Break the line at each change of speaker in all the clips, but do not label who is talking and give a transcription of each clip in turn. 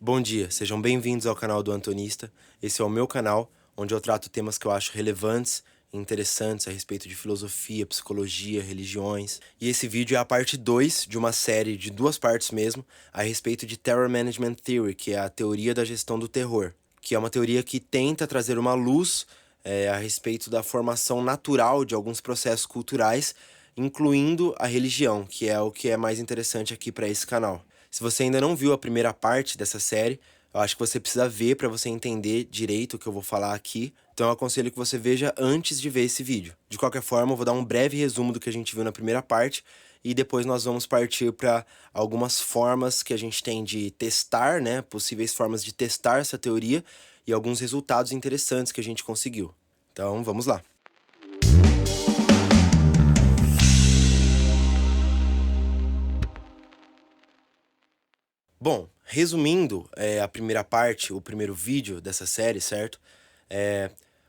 Bom dia, sejam bem-vindos ao canal do Antonista. Esse é o meu canal, onde eu trato temas que eu acho relevantes e interessantes a respeito de filosofia, psicologia, religiões. E esse vídeo é a parte 2 de uma série de 2 partes mesmo, a respeito de Terror Management Theory, que é a teoria da gestão do terror, que é uma teoria que tenta trazer uma luz a respeito da formação natural de alguns processos culturais, incluindo a religião, que é o que é mais interessante aqui para esse canal. Se você ainda não viu a primeira parte dessa série, eu acho que você precisa ver para você entender direito o que eu vou falar aqui. Então eu aconselho que você veja antes de ver esse vídeo. De qualquer forma, eu vou dar um breve resumo do que a gente viu na primeira parte e depois nós vamos partir para algumas formas que a gente tem de testar, né, possíveis formas de testar essa teoria e alguns resultados interessantes que a gente conseguiu. Então, vamos lá. Bom, resumindo a primeira parte, o primeiro vídeo dessa série, certo?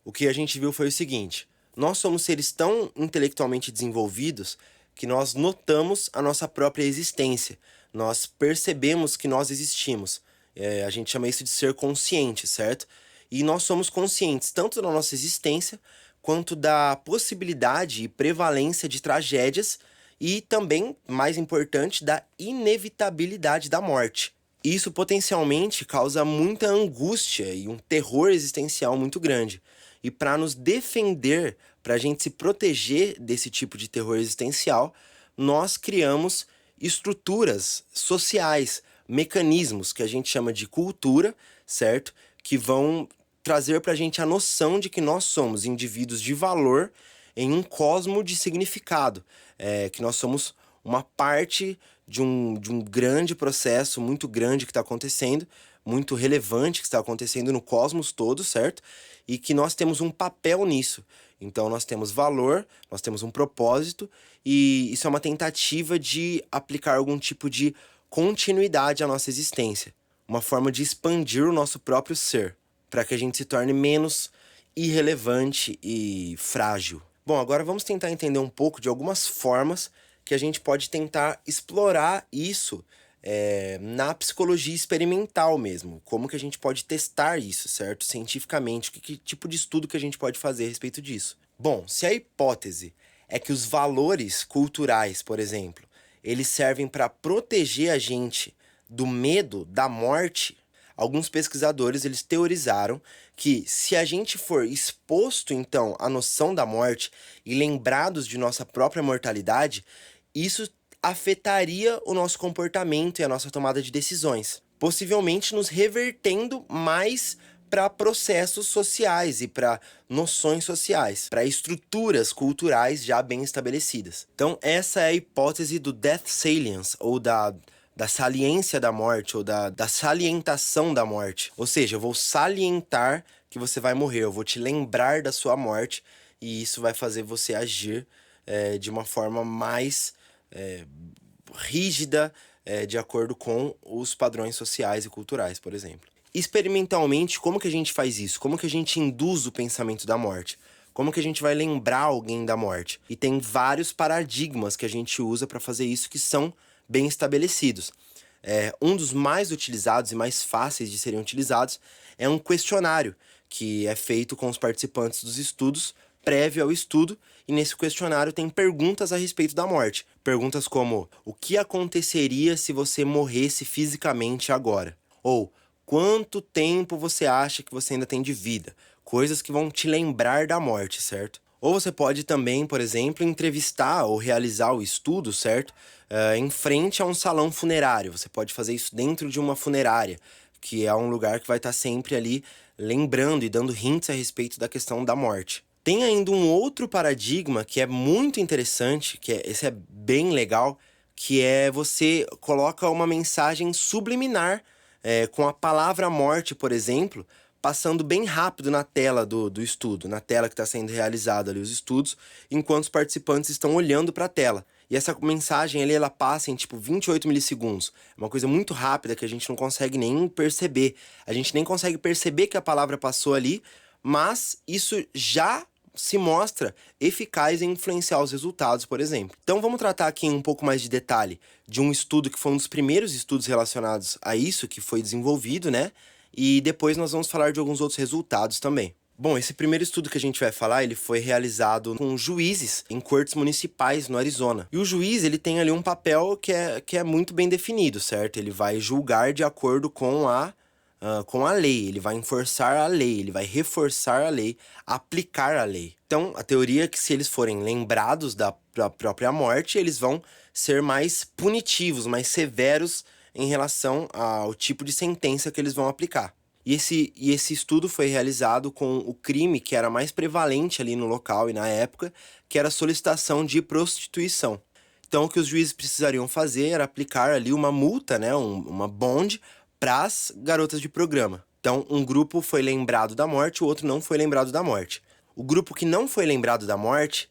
O que a gente viu foi o seguinte: nós somos seres tão intelectualmente desenvolvidos que nós notamos a nossa própria existência, nós percebemos que nós existimos. A gente chama isso de ser consciente, certo? E nós somos conscientes tanto da nossa existência quanto da possibilidade e prevalência de tragédias e também, mais importante, da inevitabilidade da morte. Isso potencialmente causa muita angústia e um terror existencial muito grande. E para nos defender, para a gente se proteger desse tipo de terror existencial, nós criamos estruturas sociais, mecanismos que a gente chama de cultura, certo? Que vão trazer para a gente a noção de que nós somos indivíduos de valor em um cosmo de significado, que nós somos uma parte de um grande processo muito grande que está acontecendo, muito relevante que está acontecendo no cosmos todo, certo? E que nós temos um papel nisso. Então nós temos valor, nós temos um propósito, e isso é uma tentativa de aplicar algum tipo de continuidade à nossa existência. Uma forma de expandir o nosso próprio ser, para que a gente se torne menos irrelevante e frágil. Bom, agora vamos tentar entender um pouco de algumas formas que a gente pode tentar explorar isso na psicologia experimental mesmo. Como que a gente pode testar isso, certo? Cientificamente, que tipo de estudo que a gente pode fazer a respeito disso? Bom, se a hipótese é que os valores culturais, por exemplo, eles servem para proteger a gente do medo da morte, alguns pesquisadores eles teorizaram que se a gente for exposto então à noção da morte e lembrados de nossa própria mortalidade, isso afetaria o nosso comportamento e a nossa tomada de decisões, possivelmente nos revertendo mais para processos sociais e para noções sociais, para estruturas culturais já bem estabelecidas. Então essa é a hipótese do death salience, ou da saliência da morte, ou da salientação da morte. Ou seja, eu vou salientar que você vai morrer, eu vou te lembrar da sua morte, e isso vai fazer você agir de uma forma mais rígida, de acordo com os padrões sociais e culturais, por exemplo. Experimentalmente, como que a gente faz isso? Como que a gente induz o pensamento da morte? Como que a gente vai lembrar alguém da morte? E tem vários paradigmas que a gente usa para fazer isso que são bem estabelecidos. Um dos mais utilizados e mais fáceis de serem utilizados é um questionário que é feito com os participantes dos estudos prévio ao estudo, e nesse questionário tem perguntas a respeito da morte. Perguntas como: o que aconteceria se você morresse fisicamente agora? Ou quanto tempo você acha que você ainda tem de vida? Coisas que vão te lembrar da morte, certo? Ou você pode também, por exemplo, entrevistar ou realizar o estudo, certo? Em frente a um salão funerário. Você pode fazer isso dentro de uma funerária, que é um lugar que vai estar sempre ali lembrando e dando hints a respeito da questão da morte. Tem ainda um outro paradigma que é muito interessante, esse é bem legal, que é você coloca uma mensagem subliminar com a palavra morte, por exemplo, passando bem rápido na tela do estudo, na tela que está sendo realizado ali os estudos, enquanto os participantes estão olhando para a tela. E essa mensagem ali, ela passa em tipo 28 milissegundos. É uma coisa muito rápida que a gente não consegue nem perceber. A gente nem consegue perceber que a palavra passou ali, mas isso já se mostra eficaz em influenciar os resultados, por exemplo. Então vamos tratar aqui em um pouco mais de detalhe de um estudo que foi um dos primeiros estudos relacionados a isso que foi desenvolvido, né? E depois nós vamos falar de alguns outros resultados também. Bom, esse primeiro estudo que a gente vai falar, ele foi realizado com juízes em cortes municipais no Arizona. E o juiz, ele tem ali um papel que é muito bem definido, certo? Ele vai julgar de acordo com a lei, ele vai enforçar a lei, ele vai reforçar a lei, aplicar a lei. Então, a teoria é que se eles forem lembrados da própria morte, eles vão ser mais punitivos, mais severos em relação ao tipo de sentença que eles vão aplicar. E esse estudo foi realizado com o crime que era mais prevalente ali no local e na época, que era a solicitação de prostituição. Então, o que os juízes precisariam fazer era aplicar ali uma multa, né, uma bond, para as garotas de programa. Então, um grupo foi lembrado da morte, o outro não foi lembrado da morte. O grupo que não foi lembrado da morte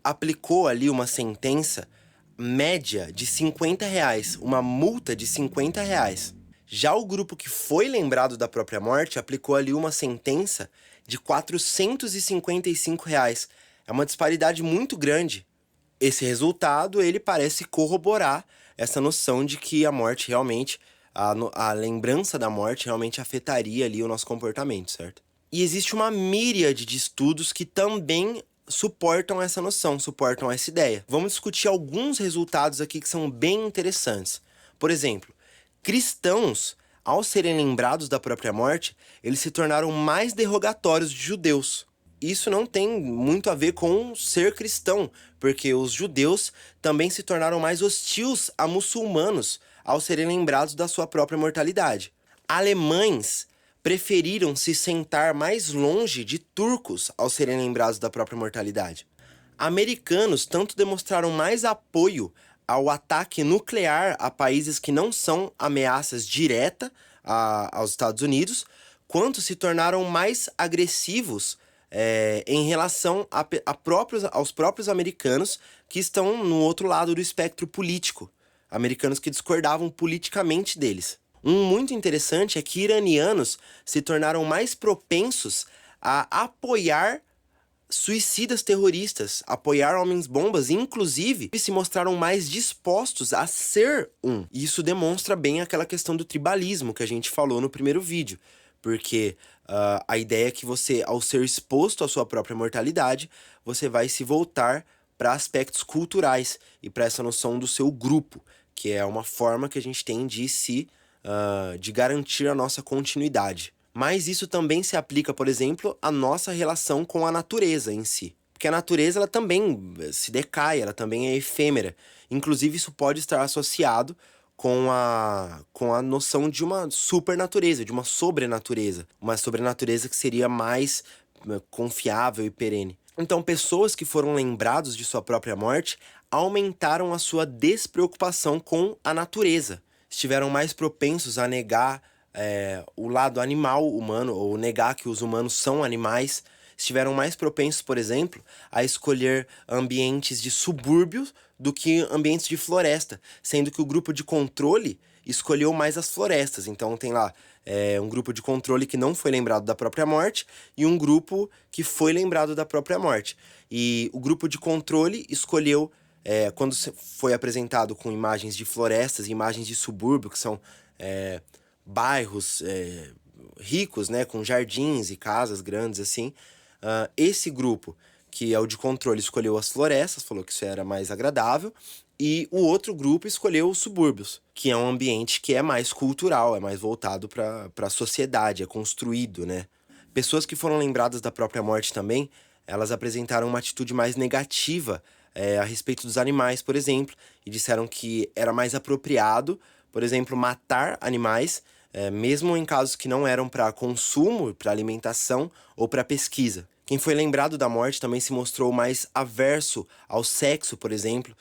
aplicou ali uma sentença média de R$ 50, uma multa de R$ 50. Já o grupo que foi lembrado da própria morte aplicou ali uma sentença de R$ 455. É uma disparidade muito grande. Esse resultado, ele parece corroborar essa noção de que a morte realmente, a lembrança da morte realmente afetaria ali o nosso comportamento, certo? E existe uma míriade de estudos que também suportam essa noção, suportam essa ideia. Vamos discutir alguns resultados aqui que são bem interessantes. Por exemplo, cristãos, ao serem lembrados da própria morte, eles se tornaram mais derrogatórios de judeus. Isso não tem muito a ver com ser cristão, porque os judeus também se tornaram mais hostis a muçulmanos ao serem lembrados da sua própria mortalidade. Alemães preferiram se sentar mais longe de turcos ao serem lembrados da própria mortalidade. Americanos tanto demonstraram mais apoio ao ataque nuclear a países que não são ameaças diretas aos Estados Unidos, quanto se tornaram mais agressivos em relação aos próprios americanos que estão no outro lado do espectro político, americanos que discordavam politicamente deles. Um muito interessante é que iranianos se tornaram mais propensos a apoiar suicidas terroristas, apoiar homens-bombas, e inclusive se mostraram mais dispostos a ser um. E isso demonstra bem aquela questão do tribalismo que a gente falou no primeiro vídeo, porque a ideia é que você, ao ser exposto à sua própria mortalidade, você vai se voltar para aspectos culturais e para essa noção do seu grupo, que é uma forma que a gente tem de garantir a nossa continuidade. Mas isso também se aplica, por exemplo, à nossa relação com a natureza em si. Porque a natureza ela também se decai, ela também é efêmera. Inclusive, isso pode estar associado com a noção de uma supernatureza, de uma sobrenatureza. Uma sobrenatureza que seria mais confiável e perene. Então, pessoas que foram lembrados de sua própria morte aumentaram a sua despreocupação com a natureza. Estiveram mais propensos a negar o lado animal humano, ou negar que os humanos são animais. Estiveram mais propensos, por exemplo, a escolher ambientes de subúrbios do que ambientes de floresta, sendo que o grupo de controle escolheu mais as florestas. Então tem lá um grupo de controle que não foi lembrado da própria morte e um grupo que foi lembrado da própria morte. E o grupo de controle escolheu, quando foi apresentado com imagens de florestas e imagens de subúrbio, que são bairros ricos, né, com jardins e casas grandes assim, esse grupo, que é o de controle, escolheu as florestas, falou que isso era mais agradável, e o outro grupo escolheu os subúrbios, que é um ambiente que é mais cultural, é mais voltado para a sociedade, é construído, né? Pessoas que foram lembradas da própria morte também, elas apresentaram uma atitude mais negativa a respeito dos animais, por exemplo, e disseram que era mais apropriado, por exemplo, matar animais, mesmo em casos que não eram para consumo, para alimentação ou para pesquisa. Quem foi lembrado da morte também se mostrou mais averso ao sexo, por exemplo,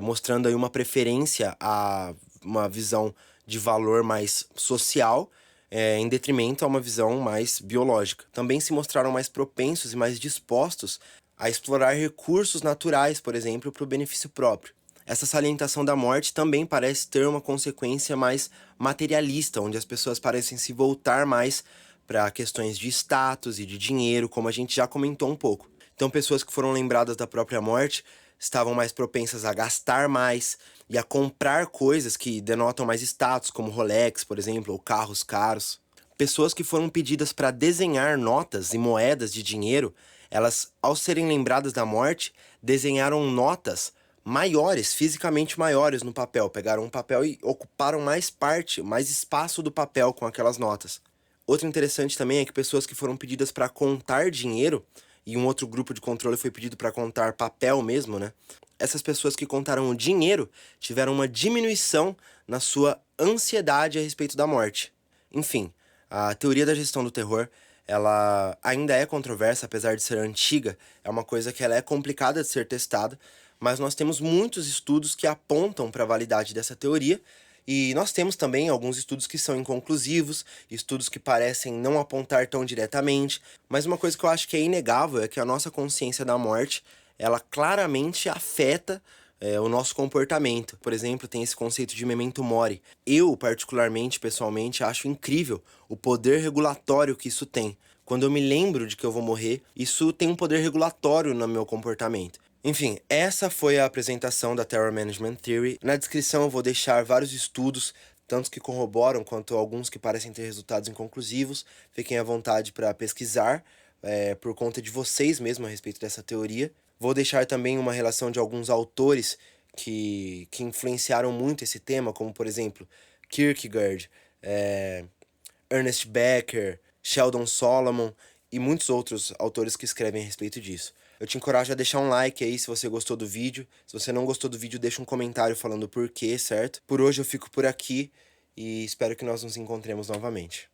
mostrando aí uma preferência a uma visão de valor mais social, em detrimento a uma visão mais biológica. Também se mostraram mais propensos e mais dispostos a explorar recursos naturais, por exemplo, para o benefício próprio. Essa salientação da morte também parece ter uma consequência mais materialista, onde as pessoas parecem se voltar mais para questões de status e de dinheiro, como a gente já comentou um pouco. Então, pessoas que foram lembradas da própria morte estavam mais propensas a gastar mais e a comprar coisas que denotam mais status, como Rolex, por exemplo, ou carros caros. Pessoas que foram pedidas para desenhar notas e moedas de dinheiro, elas, ao serem lembradas da morte, desenharam notas maiores, fisicamente maiores no papel. Pegaram um papel e ocuparam mais parte, mais espaço do papel com aquelas notas. Outro interessante também é que pessoas que foram pedidas para contar dinheiro, e um outro grupo de controle foi pedido para contar papel mesmo, né? Essas pessoas que contaram o dinheiro tiveram uma diminuição na sua ansiedade a respeito da morte. Enfim, a teoria da gestão do terror, ela ainda é controversa, apesar de ser antiga, é uma coisa que ela é complicada de ser testada, mas nós temos muitos estudos que apontam para a validade dessa teoria, e nós temos também alguns estudos que são inconclusivos, estudos que parecem não apontar tão diretamente, mas uma coisa que eu acho que é inegável é que a nossa consciência da morte, ela claramente afeta o nosso comportamento. Por exemplo, tem esse conceito de memento mori. Eu, particularmente, pessoalmente, acho incrível o poder regulatório que isso tem. Quando eu me lembro de que eu vou morrer, isso tem um poder regulatório no meu comportamento. Enfim, essa foi a apresentação da Terror Management Theory. Na descrição eu vou deixar vários estudos, tanto que corroboram quanto alguns que parecem ter resultados inconclusivos. Fiquem à vontade para pesquisar, por conta de vocês mesmo a respeito dessa teoria. Vou deixar também uma relação de alguns autores que influenciaram muito esse tema, como por exemplo Kierkegaard, Ernest Becker, Sheldon Solomon e muitos outros autores que escrevem a respeito disso. Eu te encorajo a deixar um like aí se você gostou do vídeo. Se você não gostou do vídeo, deixa um comentário falando o porquê, certo? Por hoje eu fico por aqui e espero que nós nos encontremos novamente.